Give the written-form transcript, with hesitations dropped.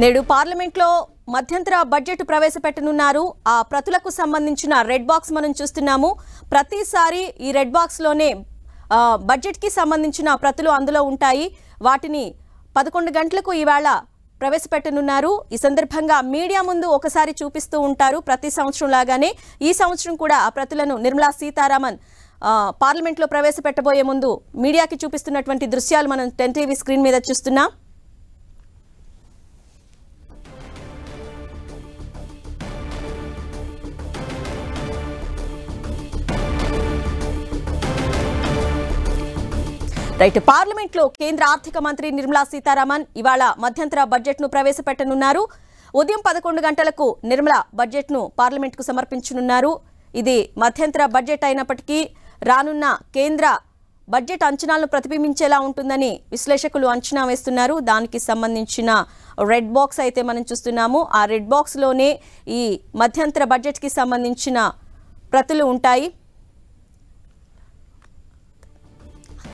నేడు పార్లమెంట్లో మధ్యంతర బడ్జెట్ ప్రవేశపెట్టనున్నారు. ఆ ప్రతులకు సంబంధించిన రెడ్ బాక్స్ మనం చూస్తున్నాము. ప్రతిసారి ఈ రెడ్ బాక్స్ లోనే బడ్జెట్ కి సంబంధించిన ప్రతులు అందులో ఉంటాయి. వాటిని 11 గంటలకు ఈవేళ ప్రవేశపెట్టనున్నారు. ఈ సందర్భంగా మీడియా ముందు ఒకసారి చూపిస్తూ ఉంటారు. ప్రతి సంవత్సరం లాగానే ఈ సంవత్సరం కూడా ఆ ప్రతులను నిర్మలా సీతారామన్ పార్లమెంట్లో ప్రవేశపెట్టబోయే ముందు మీడియాకి చూపిస్తున్నటువంటి దృశ్యాలు మనం 10 టీవీ స్క్రీన్ మీద చూస్తున్నాం. రైట్, పార్లమెంట్లో కేంద్ర ఆర్థిక మంత్రి నిర్మలా సీతారామన్ ఇవాళ మధ్యంతర బడ్జెట్ ను ప్రవేశపెట్టనున్నారు. ఉదయం 11 గంటలకు నిర్మలా బడ్జెట్ ను పార్లమెంట్ కు సమర్పించనున్నారు. ఇది మధ్యంతర బడ్జెట్ అయినప్పటికీ రానున్న కేంద్ర బడ్జెట్ అంచనాలను ప్రతిబింబించేలా ఉంటుందని విశ్లేషకులు అంచనా వేస్తున్నారు. దానికి సంబంధించిన రెడ్ బాక్స్ అయితే మనం చూస్తున్నాము. ఆ రెడ్ బాక్స్ లోనే ఈ మధ్యంతర బడ్జెట్ కి సంబంధించిన ప్రతులు ఉంటాయి.